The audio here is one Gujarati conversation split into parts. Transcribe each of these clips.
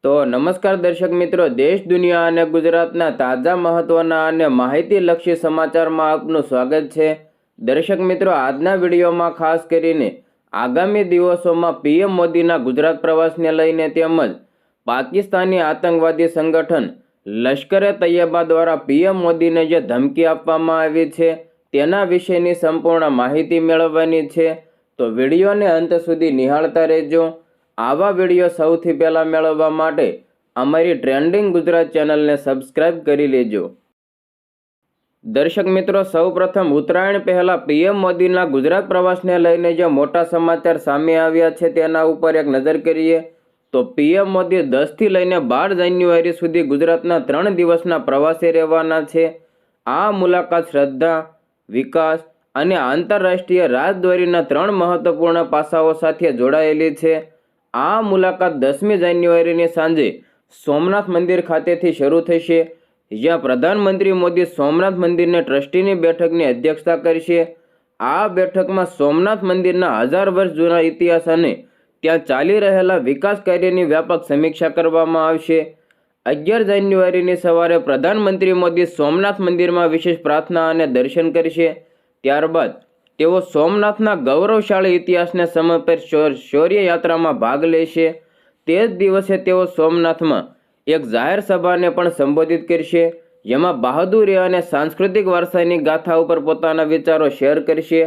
તો નમસ્કાર દર્શક મિત્રો, દેશ દુનિયા અને ગુજરાતના તાજા મહત્વના અને માહિતીલક્ષી સમાચારમાં આપનું સ્વાગત છે। દર્શક મિત્રો, આજના વિડીયોમાં ખાસ કરીને આગામી દિવસોમાં પીએમ મોદીના ગુજરાત પ્રવાસને લઈને તેમજ પાકિસ્તાની આતંકવાદી સંગઠન લશ્કરે તૈયબા દ્વારા પીએમ મોદીને જે ધમકી આપવામાં આવી છે તેના વિશેની સંપૂર્ણ માહિતી મેળવવાની છે। તો વિડીયોને અંત સુધી નિહાળતા રહેજો। આવા વિડીયો સૌથી પહેલા મેળવવા માટે અમારી ટ્રેન્ડિંગ ગુજરાત ચેનલને સબસ્ક્રાઇબ કરી લેજો। દર્શક મિત્રો, સૌપ્રથમ ઉત્તરાયણ પહેલા પીએમ મોદીના ગુજરાત પ્રવાસને લઈને જે મોટા સમાચાર સામે આવ્યા છે તેના ઉપર એક નજર કરીએ તો પીએમ મોદી 10 થી લઈને 12 જાન્યુઆરી સુધી ગુજરાતના 3 દિવસના પ્રવાસે રહેવાના છે। આ મુલાકાત શ્રદ્ધા, વિકાસ અને આંતરરાષ્ટ્રીય રાજદ્વારીના 3 મહત્વપૂર્ણ પાસાઓ સાથે જોડાયેલી છે। આ મુલાકાત 10મી જાન્યુઆરીની સાંજે સોમનાથ મંદિર ખાતેથી શરૂ થશે, જ્યાં પ્રધાનમંત્રી મોદી સોમનાથ મંદિરની ટ્રસ્ટીની બેઠકની અધ્યક્ષતા કરશે। આ બેઠકમાં સોમનાથ મંદિરના 1000 વર્ષ જૂના ઇતિહાસ અને ત્યાં ચાલી રહેલા વિકાસ કાર્યની વ્યાપક સમીક્ષા કરવામાં આવશે। 11 જાન્યુઆરીની સવારે પ્રધાનમંત્રી મોદી સોમનાથ મંદિરમાં વિશેષ પ્રાર્થના અને દર્શન કરશે। ત્યારબાદ તેઓ સોમનાથના ગૌરવશાળી ઇતિહાસને સમર્પિત શૌર્ય યાત્રામાં ભાગ લેશે। તે જ દિવસે તેઓ સોમનાથમાં એક જાહેર સભાને પણ સંબોધિત કરશે, જેમાં બહાદુરી અને સાંસ્કૃતિક વારસાની ગાથા ઉપર પોતાના વિચારો શેર કરશે।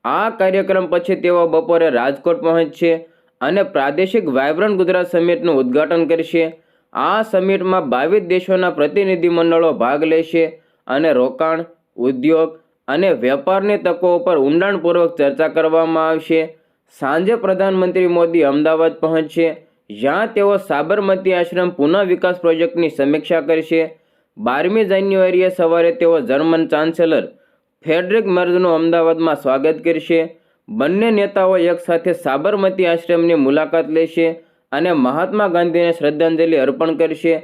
આ કાર્યક્રમ પછી તેઓ બપોરે રાજકોટ પહોંચશે અને પ્રાદેશિક વાયબ્રન્ટ ગુજરાત સમિટનું ઉદ્ઘાટન કરશે। આ સમિટમાં 22 દેશોના પ્રતિનિધિમંડળો ભાગ લેશે અને રોકાણ, ઉદ્યોગ અને વેપારની તકો ઉપર ઊંડાણપૂર્વક ચર્ચા કરવામાં આવશે। સાંજે પ્રધાનમંત્રી મોદી અમદાવાદ પહોંચશે, જ્યાં તેઓ સાબરમતી આશ્રમ પુનઃ વિકાસ પ્રોજેક્ટની સમીક્ષા કરશે। 12મી જાન્યુઆરીએ સવારે તેઓ જર્મન ચાન્સેલર ફ્રેડરિક મર્ઝનું અમદાવાદમાં સ્વાગત કરશે। બંને નેતાઓ એકસાથે સાબરમતી આશ્રમની મુલાકાત લેશે અને મહાત્મા ગાંધીને શ્રદ્ધાંજલિ અર્પણ કરશે।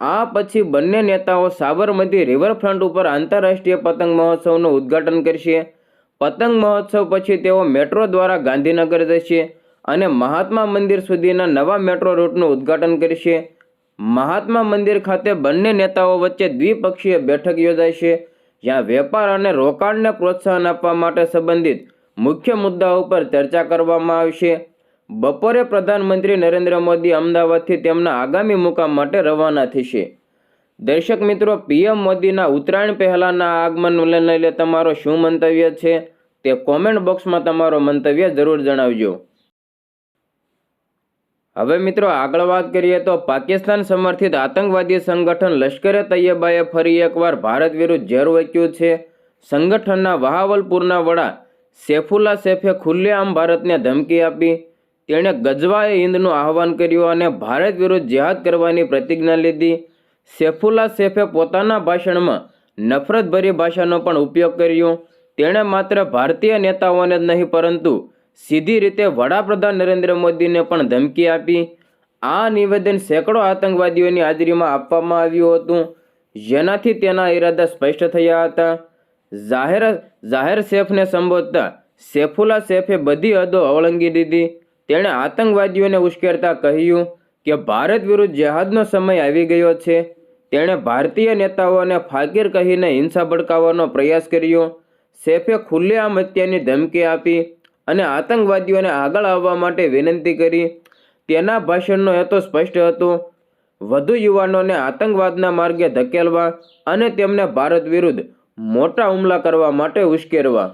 આ પછી બંને નેતાઓ સાબરમતી રિવરફ્રન્ટ ઉપર આંતરરાષ્ટ્રીય પતંગ મહોત્સવનું ઉદ્ઘાટન કરશે। પતંગ મહોત્સવ પછી તેઓ મેટ્રો દ્વારા ગાંધીનગર જશે અને મહાત્મા મંદિર સુધીના નવા મેટ્રો રૂટનું ઉદ્ઘાટન કરશે। મહાત્મા મંદિર ખાતે બંને નેતાઓ વચ્ચે દ્વિપક્ષીય બેઠક યોજાશે, જ્યાં વેપાર અને રોકાણને પ્રોત્સાહન આપવા માટે સંબંધિત મુખ્ય મુદ્દાઓ પર ચર્ચા કરવામાં આવશે। બપોરે પ્રધાનમંત્રી નરેન્દ્ર મોદી અમદાવાદથી તેમના આગામી મુકામ માટે રવાના થશે। દર્શક મિત્રો, પીએમ મોદીના ઉત્તરાયણ પહેલાના આગમનને લઈને તમારો શું મંતવ્ય છે તે કોમેન્ટ બોક્સમાં તમારો મંતવ્ય જરૂર જણાવજો। હવે મિત્રો આગળ વાત કરીએ તો પાકિસ્તાન સમર્થિત આતંકવાદી સંગઠન લશ્કરે તૈયબાએ ફરી એકવાર ભારત વિરુદ્ધ ઝેર ઉગક્યું છે। સંગઠનના બહાવલપુરના વડા સૈફુલ્લા સૈફે ખુલ્લેઆમ ભારતને ધમકી આપી। તેણે ગઝવાએ હિંદનું આહવાન કર્યું અને ભારત વિરુદ્ધ જિહાદ કરવાની પ્રતિજ્ઞા લીધી। સૈફુલ્લા સૈફે પોતાના ભાષણમાં નફરતભરી ભાષાનો પણ ઉપયોગ કર્યો। તેણે માત્ર ભારતીય નેતાઓને જ નહીં પરંતુ સીધી રીતે વડાપ્રધાન નરેન્દ્ર મોદીને પણ ધમકી આપી। આ નિવેદન સેંકડો આતંકવાદીઓની હાજરીમાં આપવામાં આવ્યું હતું, જેનાથી તેના ઇરાદા સ્પષ્ટ થયા હતા। જાહેર સૈફને સંબોધતા સૈફુલ્લા સૈફે બધી હદો ઓળંગી દીધી। તેણે આતંકવાદીઓને ઉશ્કેરતા કહ્યું કે ભારત વિરુદ્ધ જિહાદનો સમય આવી ગયો છે। તેણે ભારતીય નેતાઓને ફાકીર કહીને હિંસા ભડકાવવાનો પ્રયાસ કર્યો। સૈફે ખુલ્લેઆમ હત્યાની ધમકી આપી અને આતંકવાદીઓને આગળ આવવા માટે વિનંતી કરી। તેના ભાષણનો હેતુ સ્પષ્ટ હતો: વધુ યુવાનોને આતંકવાદના માર્ગે ધકેલવા અને તેમને ભારત વિરુદ્ધ મોટા હુમલા કરવા માટે ઉશ્કેરવા।